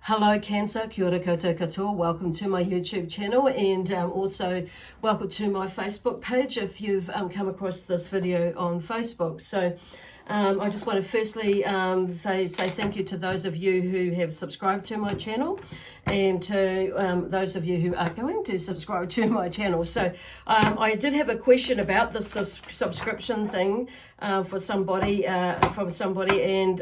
Hello Cancer, kia ora koutou katoa. Welcome to my YouTube channel and also welcome to my Facebook page if you've come across this video on Facebook. So I just want to firstly say thank you to those of you who have subscribed to my channel and to those of you who are going to subscribe to my channel. So I did have a question about the subscription thing from somebody, and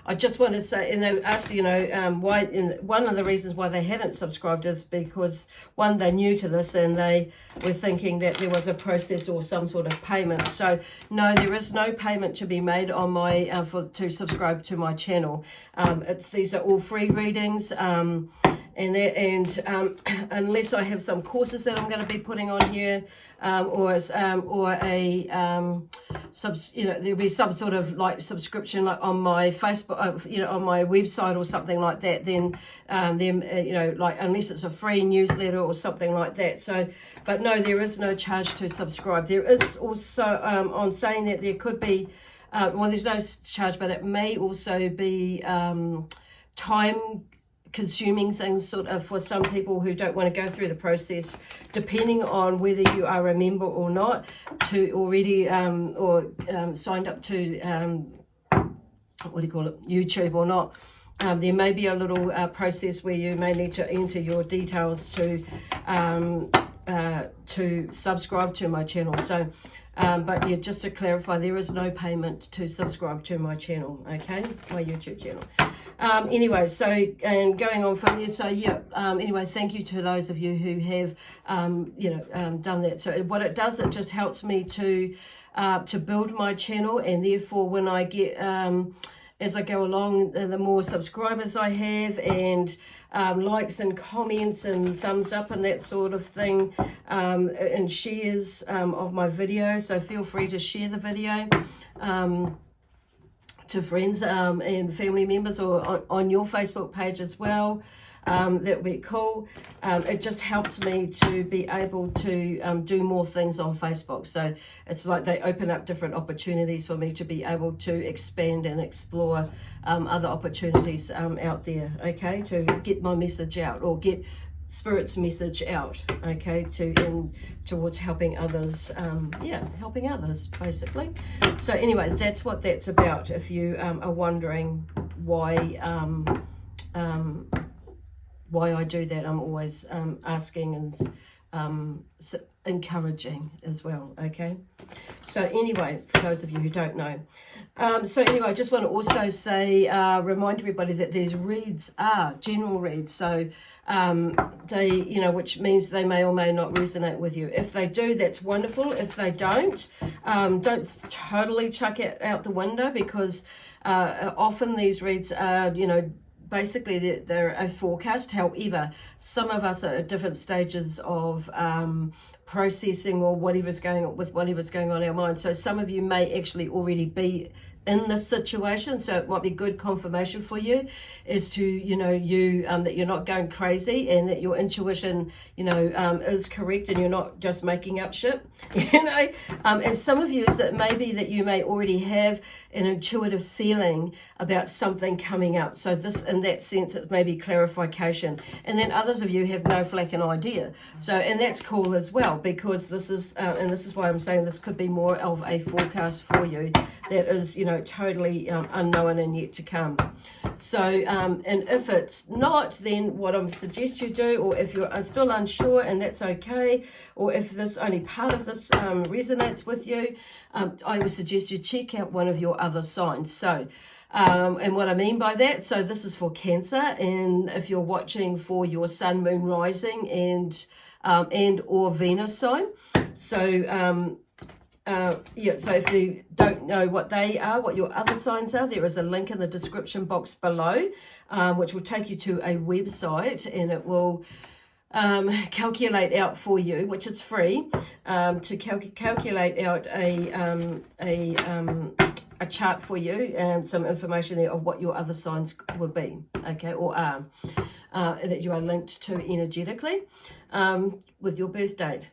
I just want to say, and they asked, why. One of the reasons why they hadn't subscribed is because, one, they're new to this and they were thinking that there was a process or some sort of payment. So no, there is no payment to be made on my to subscribe to my channel. These are all free readings. Unless I have some courses that I'm going to be putting on here, there'll be some sort of like subscription, like on my Facebook, on my website or something like that. Then, like unless it's a free newsletter or something like that. So, but no, there is no charge to subscribe. There is also on saying that there could be, there's no charge, but it may also be time consuming things sort of for some people who don't want to go through the process, depending on whether you are a member or not, to already signed up to YouTube or not. There may be a little process where you may need to enter your details to subscribe to my channel. So but yeah, just to clarify, there is no payment to subscribe to my channel, okay, my YouTube channel. Anyway, so, and going on from there, so yeah, anyway, thank you to those of you who have, done that. So what it does, it just helps me to build my channel, and therefore when I get, as I go along, the more subscribers I have, and likes and comments and thumbs up and that sort of thing, and shares of my video. So feel free to share the video to friends and family members, or on your Facebook page as well. That would be cool. It just helps me to be able to do more things on Facebook. So it's like they open up different opportunities for me to be able to expand and explore other opportunities out there, okay, to get my message out, or get Spirit's message out, okay, towards helping others, helping others basically. So anyway, that's what that's about. If you are wondering why I do that, I'm always asking and encouraging as well, okay. So anyway, for those of you who don't know, so anyway, I just want to also say, remind everybody that these reads are general reads. So they, which means they may or may not resonate with you. If they do, that's wonderful. If they don't totally chuck it out the window, because often these reads are, basically they're a forecast. However, some of us are at different stages of processing or whatever's going on in our mind. So some of you may actually already be in this situation, so it might be good confirmation for you is to that you're not going crazy, and that your intuition is correct, and you're not just making up shit. And some of you is that maybe that you may already have an intuitive feeling about something coming up. So this, in that sense, it may be clarification. And then others of you have no flaking idea. So, and that's cool as well, because this is and this is why I'm saying this could be more of a forecast for you that is totally unknown and yet to come. So and if it's not, then what I suggest you do, or if you're still unsure, and that's okay, or if this only part of this resonates with you, I would suggest you check out one of your other signs. So and what I mean by that, so this is for Cancer, and if you're watching for your Sun, Moon, Rising, and or Venus sign. So so if you don't know what they are, what your other signs are, there is a link in the description box below, which will take you to a website, and it will calculate out for you, which is free, to calculate out a chart for you, and some information there of what your other signs would be, okay, or are, that you are linked to energetically, with your birth date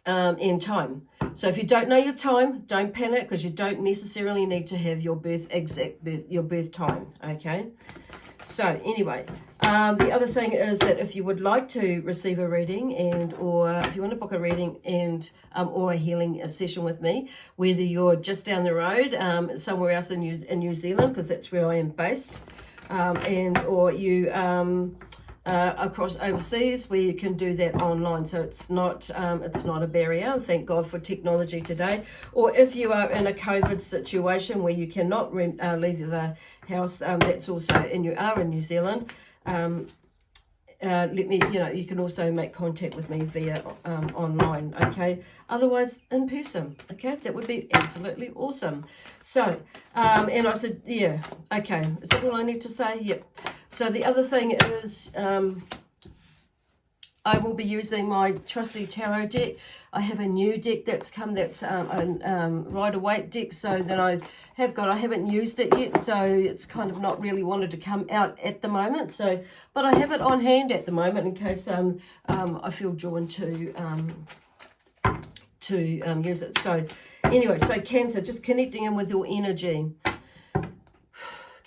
and time. So if you don't know your time, don't panic, because you don't necessarily need to have your birth time, okay? So anyway, the other thing is that if you would like to receive a reading or if you want to book a reading or a healing session with me, whether you're just down the road somewhere else in New Zealand, because that's where I am based, or you across overseas, we can do that online, so it's not a barrier. Thank God for technology today. Or if you are in a COVID situation where you cannot leave the house, that's also, and you are in New Zealand, let me, you can also make contact with me via online, okay? Otherwise, in person, okay? That would be absolutely awesome. So, and I said, yeah, okay. Is that all I need to say? Yep. So the other thing is, I will be using my trusty tarot deck. I have a new deck that's come, that's a Rider-Waite deck, so that I haven't used it yet, so it's kind of not really wanted to come out at the moment. So, but I have it on hand at the moment in case I feel drawn to use it. So anyway, so Cancer, just connecting in with your energy.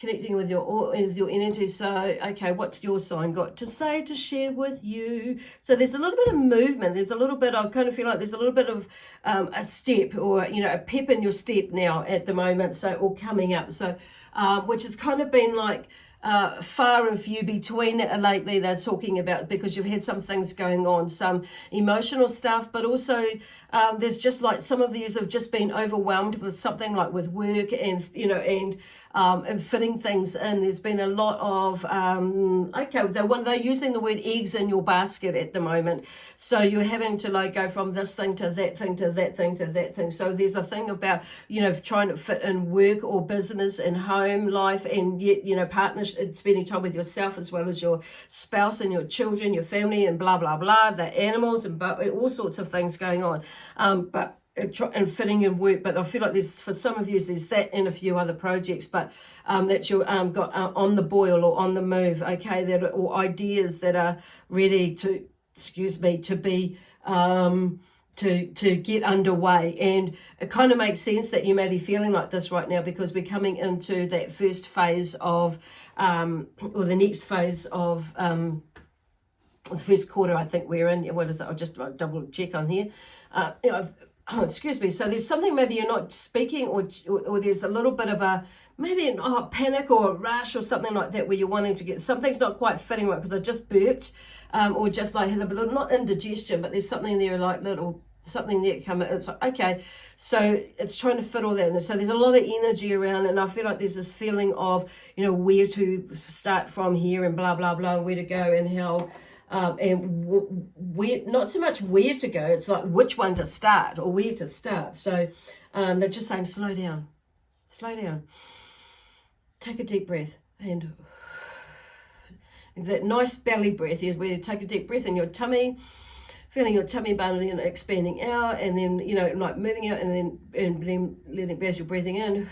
Connecting with your energy. So, okay, what's your sign got to say, to share with you? So there's a little bit of movement. There's a little bit, I kind of feel like there's a little bit of a step, or, a pep in your step now at the moment. So, or coming up. So, which has kind of been like far and few between lately. They're talking about, because you've had some things going on, some emotional stuff, but also there's just like some of you have just been overwhelmed with something, like with work and and fitting things in. There's been a lot of they're using the word eggs in your basket at the moment, so you're having to like go from this thing to that thing to that thing to that thing. So there's a thing about trying to fit in work or business and home life, and yet partnership, spending time with yourself as well as your spouse and your children, your family, and blah blah blah, the animals, and all sorts of things going on, and fitting in work. But I feel like there's, for some of you, there's that and a few other projects, but that you're got on the boil or on the move, okay, that or ideas that are ready to, to be to get underway. And it kind of makes sense that you may be feeling like this right now, because we're coming into that first phase of or the next phase of the first quarter, I think we're in. What is it? I'll just double check on here. Oh, excuse me. So there's something, maybe you're not speaking, or there's a little bit of a, maybe a panic or a rush or something like that, where you're wanting to get, something's not quite fitting right, because I just burped, or just like had a little, not indigestion, but there's something there, like little, something there coming. It's like, okay, so it's trying to fit all that in. So there's a lot of energy around, and I feel like there's this feeling of, where to start from here, and blah, blah, blah, where to go, and how, and where, not so much where to go, it's like which one to start or where to start. So they're just saying, slow down, take a deep breath, and that nice belly breath is where you take a deep breath in your tummy, feeling your tummy bone expanding out, and then like moving out, and then letting, as you're breathing in,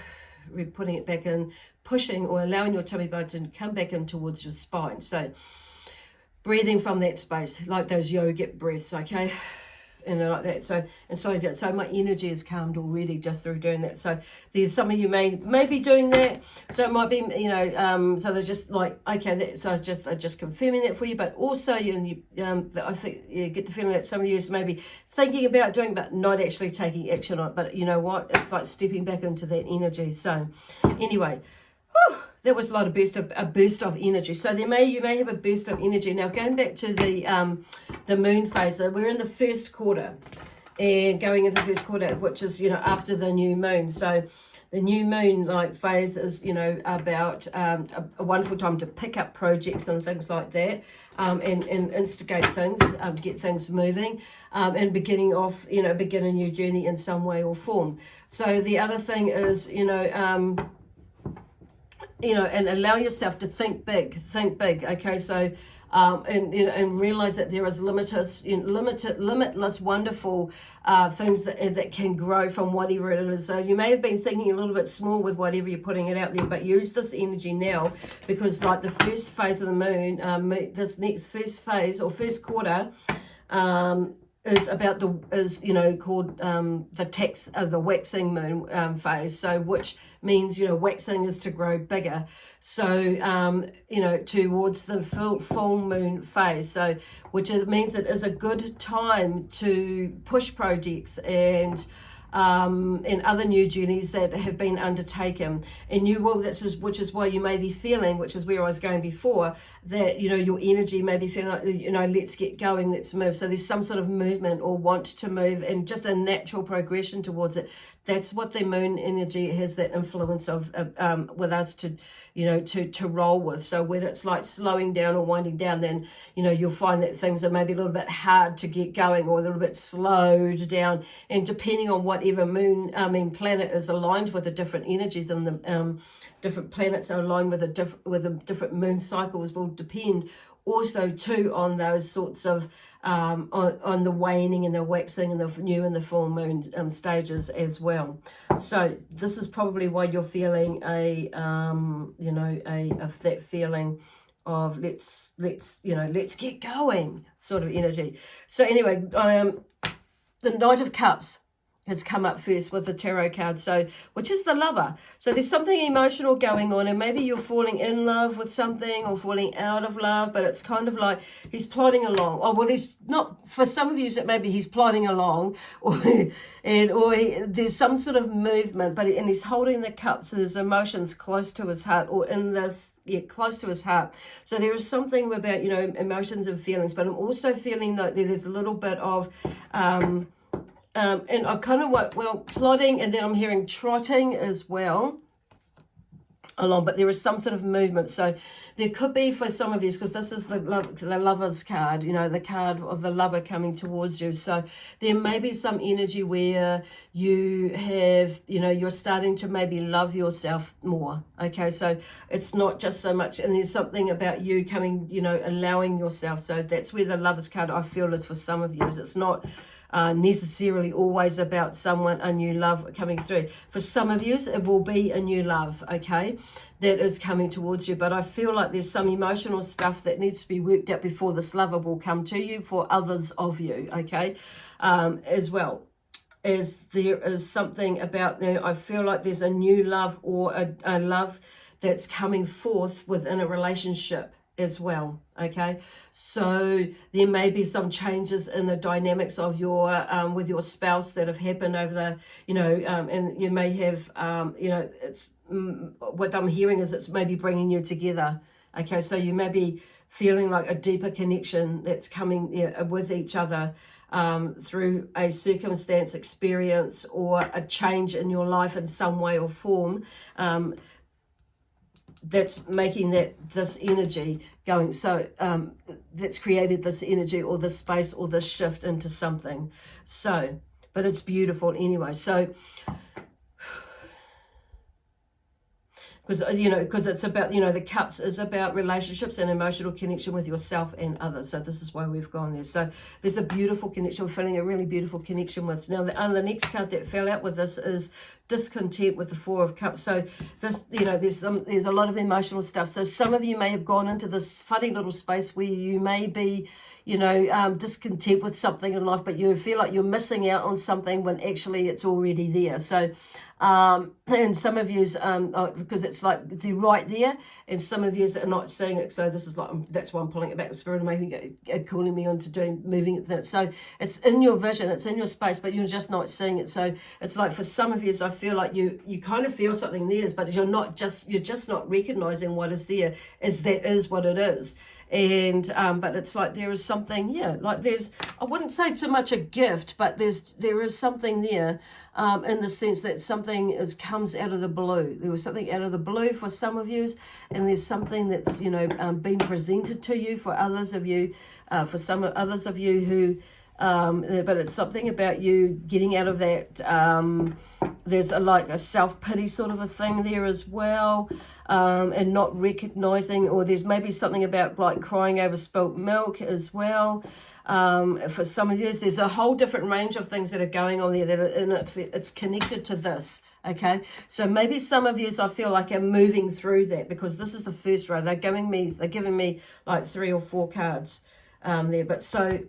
putting it back in, pushing or allowing your tummy bone to come back in towards your spine. So breathing from that space, like those yogic breaths, okay? And like that. So my energy is calmed already just through doing that. So there's some of you may be doing that. So it might be, so they're just like, okay, so they're just confirming that for you. But also, I think you get the feeling that some of you is maybe thinking about doing, but not actually taking action on it. But you know what? It's like stepping back into that energy. So anyway, that was a lot of a burst of energy. So you may have a burst of energy. Now going back to the moon phase, so we're in the first quarter, and going into the first quarter, which is after the new moon. So the new moon phase is about a wonderful time to pick up projects and things like that, and instigate things, to get things moving, and begin a new journey in some way or form. So the other thing is and allow yourself to think big, okay? So, and realize that there is limitless, wonderful things that can grow from whatever it is. So you may have been thinking a little bit small with whatever you're putting it out there, but use this energy now, because like the first phase of the moon, this next first phase or first quarter, is about called the waxing moon phase. So which means, waxing is to grow bigger. So, towards the full moon phase. So, means it is a good time to push projects and other new journeys that have been undertaken, and which is why you may be feeling, which is where I was going before, that your energy may be feeling like let's get going, let's move. So there's some sort of movement or want to move, and just a natural progression towards it. That's what the moon energy has, that influence of with us to roll with. So when it's like slowing down or winding down, then you'll find that things are maybe a little bit hard to get going, or a little bit slowed down. And depending on whatever planet is aligned with the different energies, and the different planets are aligned with the different moon cycles, will depend also too on those sorts of on the waning and the waxing and the new and the full moon stages as well. So this is probably why you're feeling that feeling of let's get going sort of energy. So anyway, the Knight of Cups has come up first with the tarot card, so which is the Lover. So there's something emotional going on, and maybe you're falling in love with something or falling out of love, but it's kind of like he's plodding along. Oh, well, he's not, for some of you that maybe he's plodding along, or there's some sort of movement, and he's holding the cup, so there's emotions close to his heart, or in this, close to his heart. So there is something about emotions and feelings, but I'm also feeling that there's a little bit of and I kind of plodding, and then I'm hearing trotting as well along, but there is some sort of movement. So there could be, for some of you, because this is the Lover's card, the card of the lover coming towards you. So there may be some energy where you have, you're starting to maybe love yourself more. Okay, so it's not just so much, and there's something about you coming, allowing yourself. So that's where the Lover's card, I feel, is for some of you. It's not necessarily always about a new love coming through. For some of you, it will be a new love, okay, that is coming towards you. But I feel like there's some emotional stuff that needs to be worked out before this lover will come to you, for others of you, okay, as well. As there is something about there, I feel like there's a new love, or a love that's coming forth within a relationship as well. Okay, so there may be some changes in the dynamics of your with your spouse that have happened over the and you may have it's what I'm hearing is it's maybe bringing you together. Okay, so you may be feeling like a deeper connection that's coming with each other through a circumstance, experience, or a change in your life in some way or form. That's making this energy going. So that's created this energy, or this space, or this shift into something. So, but it's beautiful anyway. So, because it's about, the cups is about relationships and emotional connection with yourself and others. So this is why we've gone there. So there's a beautiful connection. We're feeling a really beautiful connection with. Now the next card that fell out with this is discontent with the Four of Cups. So this, there's a lot of emotional stuff. So some of you may have gone into this funny little space where you may be, discontent with something in life, but you feel like you're missing out on something when actually it's already there. So and some of yous because it's like they're right there, and some of yous are not seeing it. So this is like, that's why I'm pulling it back. The spirit of calling me on to moving it. So it's in your vision, it's in your space, but you're just not seeing it. So it's like for some of yous, I feel like you kind of feel something there, but you're just not recognizing what is there, is that is what it is. And but it's like there is something, like there's, I wouldn't say too much a gift, but there is something there, in the sense that something comes out of the blue. There was something out of the blue for some of you, and there's something that's been presented to you for others of you, for some others of you who but it's something about you getting out of that. There's a self-pity sort of a thing there as well, and not recognizing, or there's maybe something about like crying over spilt milk as well. For some of you, there's a whole different range of things that are going on there that are in it. It's connected to this. Okay, so maybe some of you, I feel like, are moving through that, because this is the first row. They're giving me like 3 or 4 cards there. But so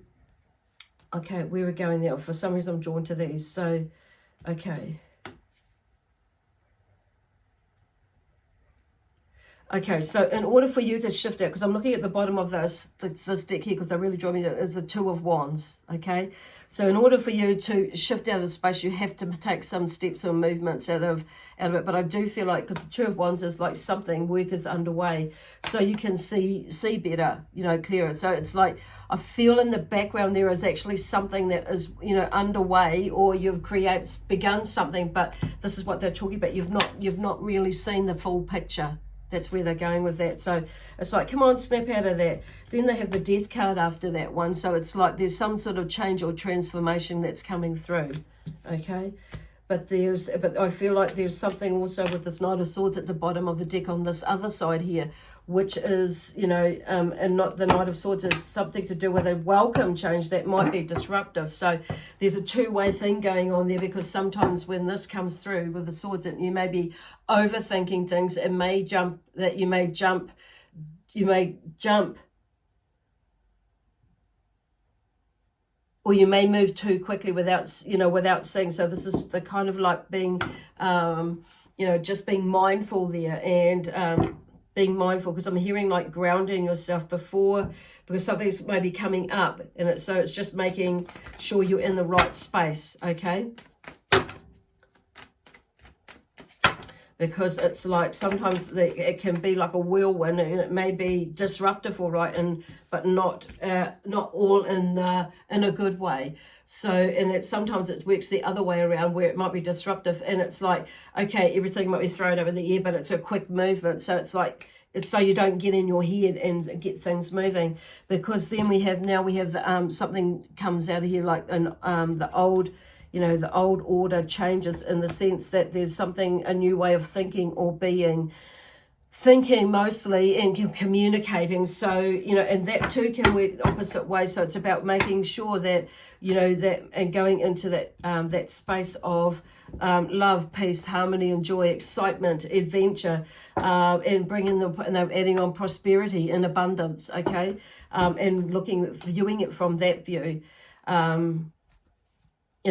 Okay, we were going there. For some reason, I'm drawn to these. So, okay. Okay, so in order for you to shift it, because I'm looking at the bottom of this deck here, because they really draw me to, is the Two of Wands, okay? So in order for you to shift out of the space, you have to take some steps or movements out of it. But I do feel like, because the Two of Wands is like something, work is underway, so you can see better, you know, clearer. So it's like, I feel in the background there is actually something that is, you know, underway, or you've begun something, but this is what they're talking about. You've not really seen the full picture. That's where they're going with that. So it's like, come on, snap out of that. Then they have the Death card after that one. So it's like there's some sort of change or transformation that's coming through. Okay. But I feel like there's something also with this Knight of Swords at the bottom of the deck on this other side here, which is, you know, and not the Knight of Swords, is something to do with a welcome change that might be disruptive. So there's a two-way thing going on there, because sometimes when this comes through with the swords, you may be overthinking things. It may jump, or you may move too quickly without seeing. So this is the kind of like being, just being mindful there, and being mindful, because I'm hearing like grounding yourself before, because something's maybe coming up, and it's just making sure you're in the right space, okay? Because it's like sometimes it can be like a whirlwind, and it may be disruptive, all right, but not all in a good way. So, and that sometimes it works the other way around, where it might be disruptive, and it's like, okay, everything might be thrown over the air, but it's a quick movement. So it's like, it's so you don't get in your head and get things moving. Because then we have something comes out of here, like the old, the old order changes, in the sense that there's a new way of thinking or thinking mostly, and communicating. So, and that too can work the opposite way. So it's about making sure that, and going into that space of love, peace, harmony, and joy, excitement, adventure, and adding on prosperity and abundance, okay? And viewing it from that view. And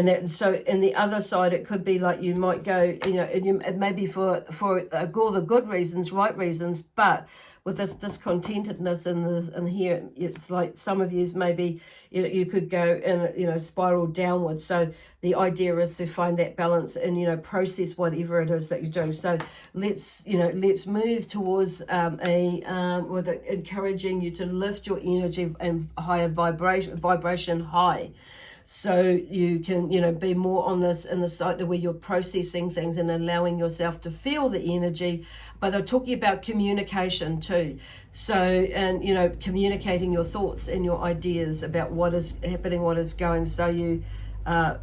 the other side, it could be like you might go, and maybe for all the good reasons, right reasons, but with this discontentedness in here, it's like some of you maybe you could go and spiral downwards. So the idea is to find that balance and process whatever it is that you're doing. So let's move towards with encouraging you to lift your energy and higher vibration high. So you can, be more in the side where you're processing things and allowing yourself to feel the energy. But they're talking about communication too. So, and, communicating your thoughts and your ideas about what is happening, what is going. So in a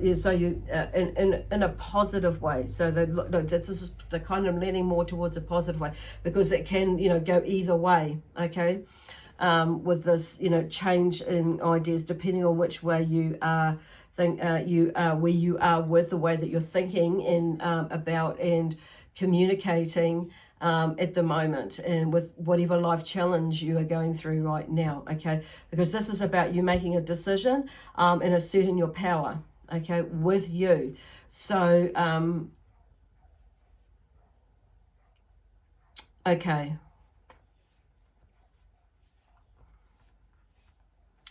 positive way. So this is the kind of leaning more towards a positive way, because it can, go either way. Okay. With this, change in ideas, depending on which way you are, where you are with the way that you're thinking and about and communicating at the moment, and with whatever life challenge you are going through right now, okay? Because this is about you making a decision and asserting your power, okay, with you. So, okay.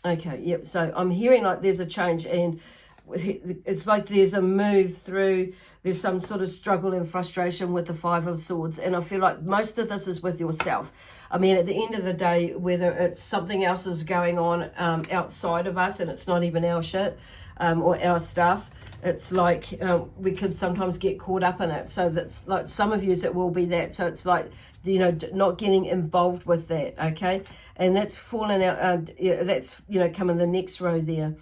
Okay, yep. So I'm hearing like there's a change, and it's like there's a move through. There's some sort of struggle and frustration with the Five of Swords, and I feel like most of this is with yourself. I mean, at the end of the day, whether it's something else is going on outside of us, and it's not even our shit or our stuff, it's like we can sometimes get caught up in it. So that's like some of you, it will be that. So it's like, not getting involved with that, okay? And that's fallen out, that's, coming the next row there.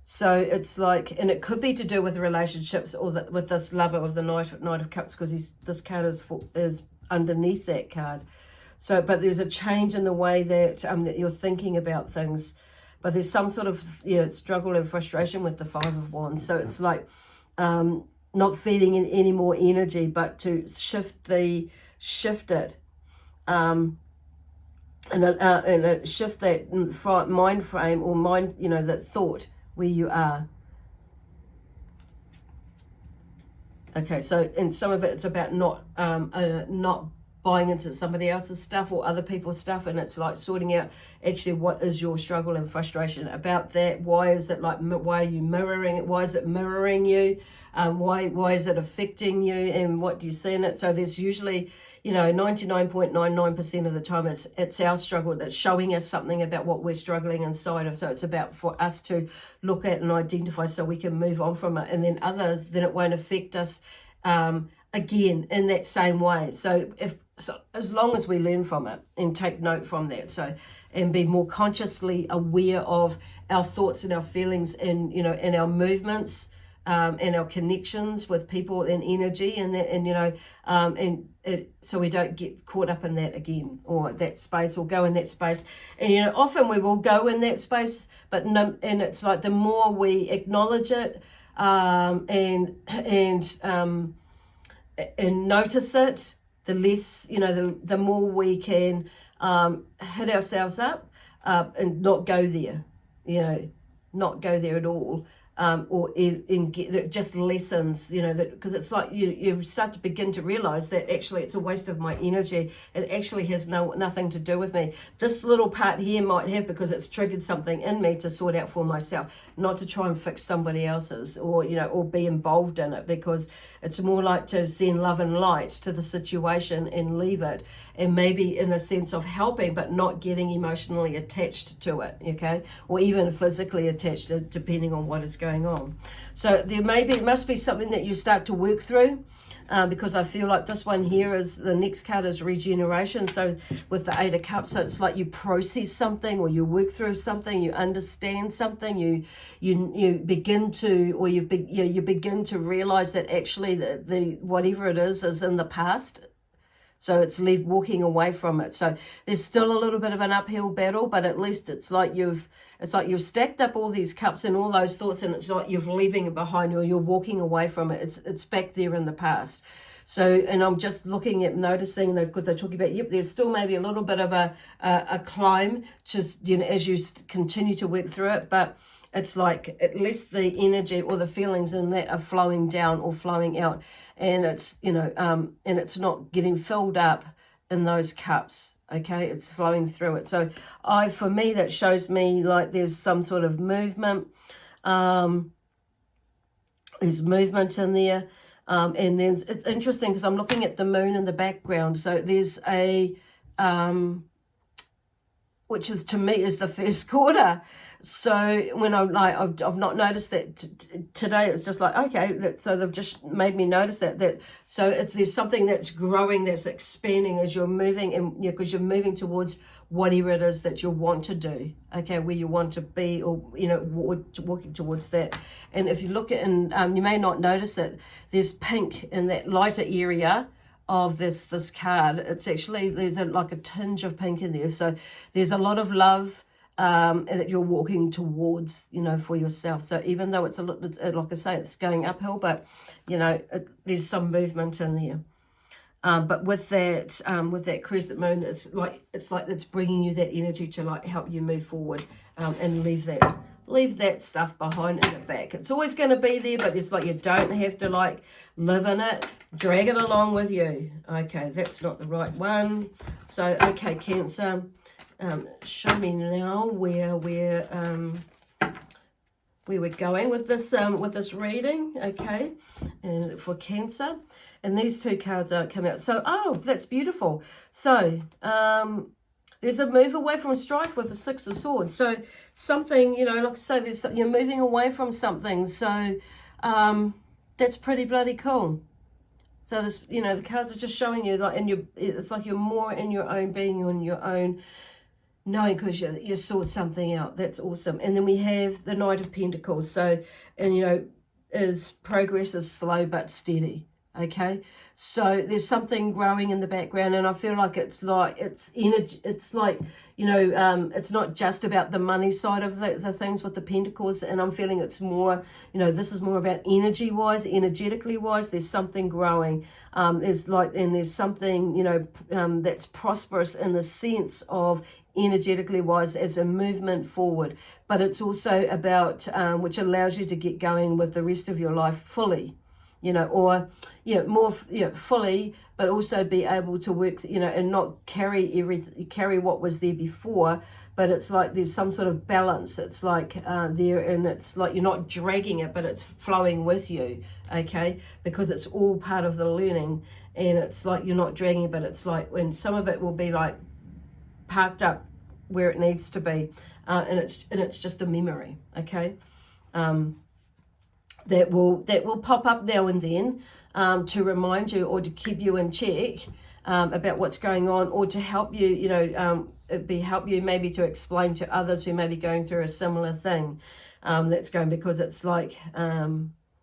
So it's like, and it could be to do with relationships, or with this lover of the Knight of Cups, because this card is underneath that card. So, but there's a change in the way that that you're thinking about things. But there's some sort of struggle and frustration with the Five of Wands. So it's like not feeding in any more energy, but to shift it. And shift that mind frame, or mind, that thought, where you are. Okay, so, and some of it's about not buying into somebody else's stuff or other people's stuff, and it's like sorting out actually what is your struggle and frustration about that. Why is it like, why are you mirroring it? Why is it mirroring you? Why is it affecting you, and what do you see in it? So there's usually, you know, 99.99% of the time it's our struggle that's showing us something about what we're struggling inside of. So it's about for us to look at and identify so we can move on from it, and then then it won't affect us again in that same way. So as long as we learn from it and take note from that, so, and be more consciously aware of our thoughts and our feelings, and, you know, and our movements, and our connections with people and energy, and that, and, you know, so we don't get caught up in that again, or that space, or go in that space. And, you know, often we will go in that space, but no, and it's like the more we acknowledge it, and notice it, the less, you know, the more we can hit ourselves up, and not go there, you know, not go there at all. Or in get it just lessens, you know, that, because it's like you start to begin to realize that actually it's a waste of my energy. It actually has nothing to do with me. This little part here might have, because it's triggered something in me to sort out for myself, not to try and fix somebody else's, or, you know, or be involved in it, because it's more like to send love and light to the situation and leave it, and maybe in a sense of helping, but not getting emotionally attached to it, okay, or even physically attached, depending on what is going on. So there must be something that you start to work through, because I feel like this one here is, the next card is regeneration. So with the Eight of Cups, so it's like you process something, or you work through something, you understand something, you begin to, or you begin to realize that actually the whatever it is in the past. So it's walking away from it. So there's still a little bit of an uphill battle, but at least it's like you've stacked up all these cups and all those thoughts, and it's like you're leaving it behind, or you're walking away from it. It's back there in the past. So, and I'm just looking at noticing that, because they're talking about, yep, there's still maybe a little bit of a climb, just, you know, as you continue to work through it, but it's like at least the energy or the feelings in that are flowing down or flowing out, and it's, you know, and it's not getting filled up in those cups. Okay, it's flowing through it. So for me, that shows me like there's some sort of movement. There's movement in there. And then it's interesting because I'm looking at the moon in the background. So there's a, which is to me is the first quarter. So when I'm like, I've not noticed that today. It's just like, okay, so they've just made me notice that. So there's something that's growing, that's expanding as you're moving, and because you're moving towards whatever it is that you want to do. Okay, where you want to be, or walking towards that. And if you look at, and you may not notice it, there's pink in that lighter area of this card. It's actually, there's like a tinge of pink in there. So there's a lot of love that you're walking towards, for yourself. So even though it's like I say, it's going uphill, but there's some movement in there. But with that crescent moon, it's like it's bringing you that energy to like help you move forward, and leave that stuff behind in the back. It's always going to be there, but it's like you don't have to like live in it. Drag it along with you. Okay, that's not the right one. So okay, Cancer. Show me now where we're going with this reading, okay, and for Cancer. And these two cards come out. So, oh, that's beautiful. So, there's a move away from strife with the Six of Swords. So, something, like I say, you're moving away from something. So, that's pretty bloody cool. So, this, the cards are just showing you, like, it's like you're more in your own being, on your own, knowing because you sorted something out. That's awesome. And then we have the Knight of Pentacles. So, and progress is slow but steady. Okay, so there's something growing in the background, and I feel like it's energy. It's like, you know, it's not just about the money side of the things with the Pentacles, and I'm feeling it's more, you know, this is more about energetically wise. There's something growing. There's something, you know, that's prosperous in the sense of energetically wise as a movement forward, but it's also about which allows you to get going with the rest of your life fully. You know, or fully, but also be able to work, you know, and not carry what was there before, but it's like there's some sort of balance. It's like there, and it's like you're not dragging it, but it's flowing with you, okay, because it's all part of the learning, and it's like you're not dragging it, but it's like when some of it will be like parked up where it needs to be, and it's just a memory, okay. That will pop up now and then to remind you or to keep you in check about what's going on, or to help you, you know, help you maybe to explain to others who may be going through a similar thing that's going, because it's like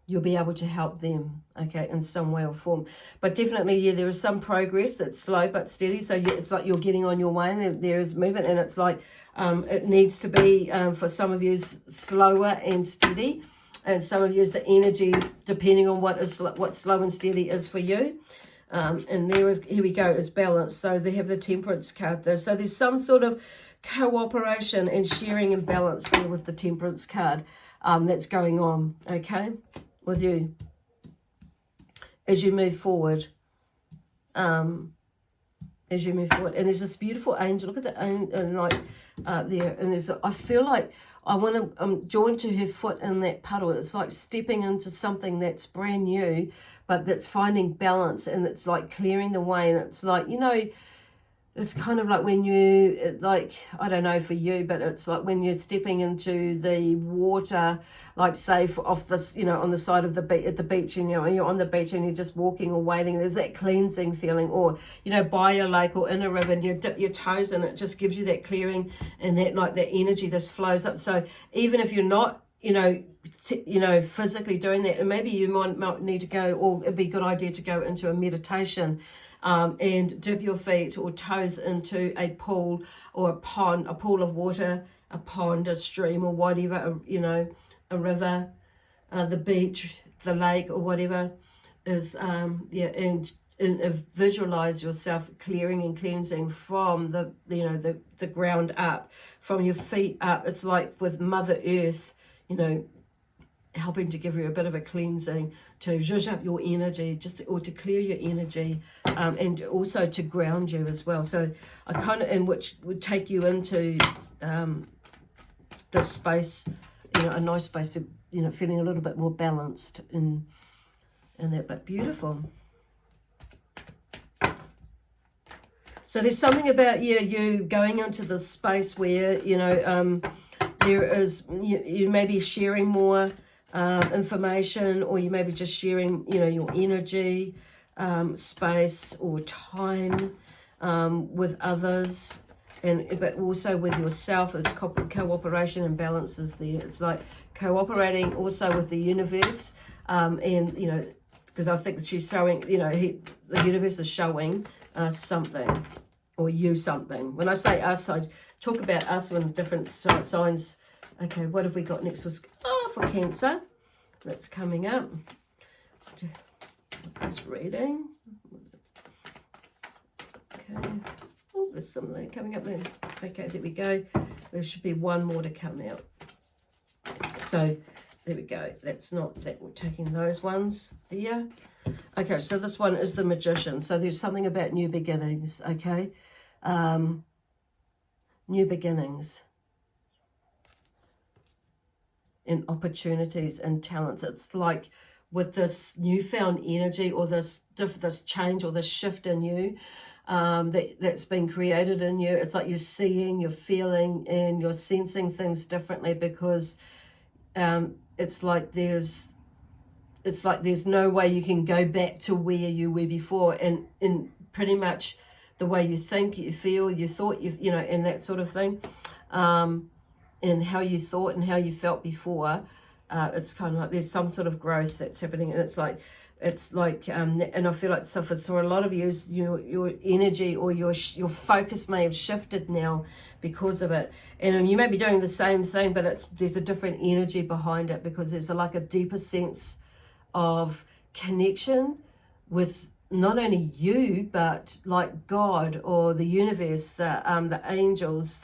you'll be able to help them, okay, in some way or form. But definitely, yeah, there is some progress that's slow but steady. So it's like you're getting on your way, and there is movement, and it's like it needs to be, for some of you, slower and steady. And some of you is the energy, depending on what slow and steady is for you. And here we go, is balance. So they have the Temperance card there. So there's some sort of cooperation and sharing and balance there with the Temperance card that's going on, okay, with you as you move forward. And there's this beautiful angel. Look at the angel, and like there, and I feel like I want to join to her foot in that puddle. It's like stepping into something that's brand new, but that's finding balance, and it's like clearing the way. And it's like, you know, it's kind of like when you, like, I don't know for you, but it's like when you're stepping into the water, like say off this, you know, on the side of the beach, at the beach, and, you know, you're on the beach and you're just walking or waiting. There's that cleansing feeling, or, you know, by a lake or in a river, and you dip your toes in, it just gives you that clearing, and that, like, that energy just flows up. So even if you're not, you know, physically doing that, and maybe you might need to go, or it'd be a good idea to go into a meditation, and dip your feet or toes into a pool or a pond, a pool of water, a pond, a stream, or whatever, you know, a river, the beach, the lake, or whatever is, and visualize yourself clearing and cleansing from the ground up, from your feet up. It's like with Mother Earth, you know, helping to give you a bit of a cleansing, to zhuzh up your energy, or to clear your energy, and also to ground you as well. So I kind of, and which would take you into this space, you know, a nice space to, you know, feeling a little bit more balanced in that, but beautiful. So there's something about you going into this space where, you know, there is, you may be sharing more information, or you may be just sharing, you know, your energy, space or time with others, but also with yourself. There's cooperation and balances there. It's like cooperating also with the universe, and, you know, because I think that she's showing, you know, the universe is showing something, or you something. When I say us, I talk about us when different signs. Okay, what have we got next? For Cancer, that's coming up. This reading. Okay. Oh, there's something coming up there. Okay, there we go. There should be one more to come out. So there we go. That's not that. We're taking those ones there. Okay, so this one is the Magician. So there's something about new beginnings. Okay, new beginnings. And opportunities and talents. It's like with this newfound energy, or this change, or this shift in you, that's been created in you. It's like you're seeing, you're feeling, and you're sensing things differently, because it's like there's no way you can go back to where you were before, and in pretty much the way you think, you feel, you thought, you know, and that sort of thing. And how you thought and how you felt before, it's kind of like there's some sort of growth that's happening, and it's like It's like, and I feel like so for a lot of you, your energy or your focus may have shifted now because of it. And you may be doing the same thing, but there's a different energy behind it, because there's like a deeper sense of connection with not only you, but like God or the universe, the angels,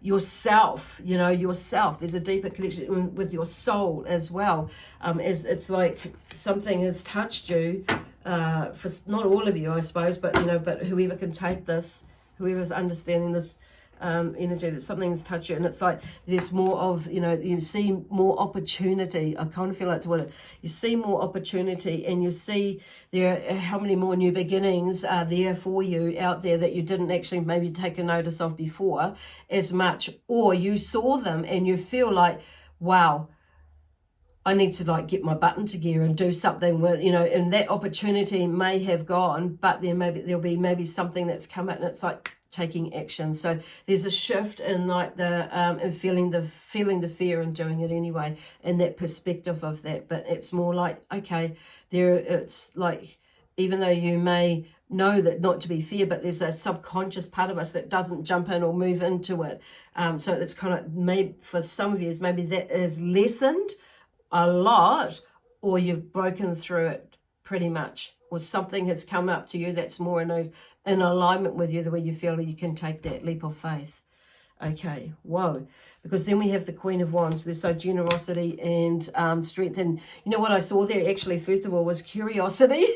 yourself, yourself. There's a deeper connection with your soul as well. As it's like something has touched you, for not all of you, I suppose, but but whoever can take this, whoever's understanding this energy, that something's touched you, and it's like there's more of, you see more opportunity. I kind of feel like it's what you see more opportunity, and you see how many more new beginnings are there for you out there that you didn't actually maybe take a notice of before as much, or you saw them and you feel like, wow, I need to like get my butt into gear and do something with, and that opportunity may have gone, but there'll be something that's come out, and it's like taking action. So there's a shift in like and feeling the fear and doing it anyway, and that perspective of that. But it's more like, okay, it's like, even though you may know that not to be fear, but there's a subconscious part of us that doesn't jump in or move into it. So it's kind of, maybe for some of you, maybe that is lessened a lot, or you've broken through it pretty much, or something has come up to you that's more in alignment with you, the way you feel that you can take that leap of faith. Okay, whoa, because then we have the Queen of Wands. There's so generosity and strength, and what I saw there actually first of all was curiosity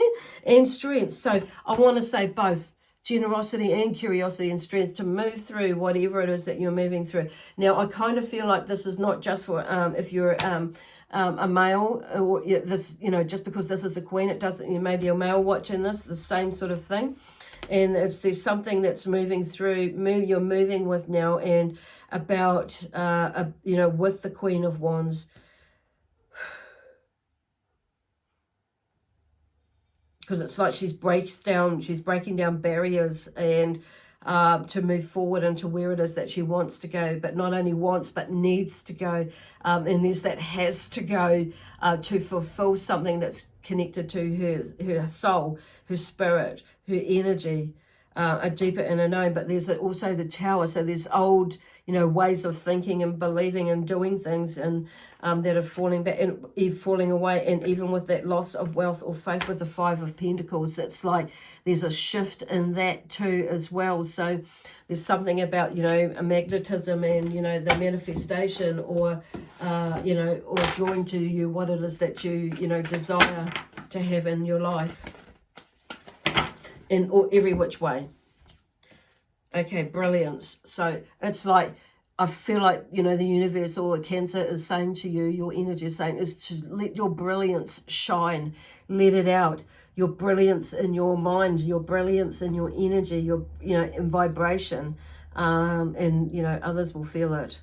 and strength. So I want to say both generosity and curiosity and strength to move through whatever it is that you're moving through. Now I kind of feel like this is not just for if you're a male, or this, just because this is a queen, it doesn't, maybe a male watching this, the same sort of thing. And there's something that's moving through, you're moving with now, and about, with the Queen of Wands. Because it's like she's breaking down barriers, and to move forward into where it is that she wants to go, but not only wants, but needs to go. And there's that has to go to fulfill something that's connected to her soul, her spirit, her energy, a deeper inner knowing. But there's also the Tower. So there's old, ways of thinking and believing and doing things, and that are falling back and falling away. And even with that loss of wealth or faith with the Five of Pentacles, it's like there's a shift in that too as well. So there's something about, a magnetism and, the manifestation, or, or drawing to you what it is that you, desire to have in your life in every which way. Okay, brilliance. So it's like, I feel like, the universe or Cancer is saying to you, your energy is saying, is to let your brilliance shine, let it out. Your brilliance in your mind, your brilliance in your energy, your, in vibration, and, others will feel it.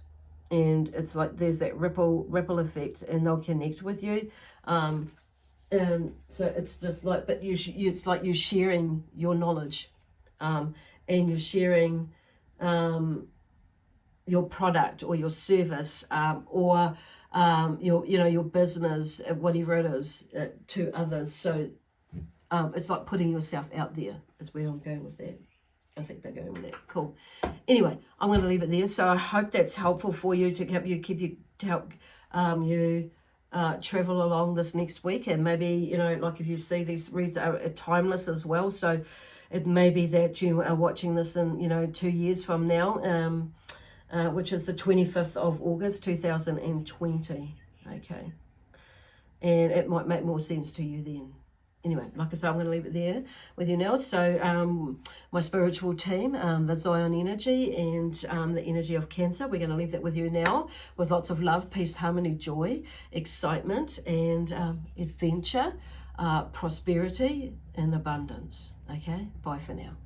And it's like there's that ripple effect, and they'll connect with you. And so it's just like, but it's like you're sharing your knowledge, and you're sharing your product or your service, or your business, whatever it is, to others. So it's like putting yourself out there is where I'm going with that. I think they're going with that. Cool. Anyway, I'm going to leave it there. So I hope that's helpful for you, to help you travel along this next week. And maybe, like if you see these reads are timeless as well. So it may be that you are watching this in, 2 years from now, which is the 25th of August, 2020. Okay. And it might make more sense to you then. Anyway, like I said, I'm going to leave it there with you now. So my spiritual team, the Zion energy and the energy of Cancer, we're going to leave that with you now with lots of love, peace, harmony, joy, excitement, and adventure, prosperity, and abundance. Okay, bye for now.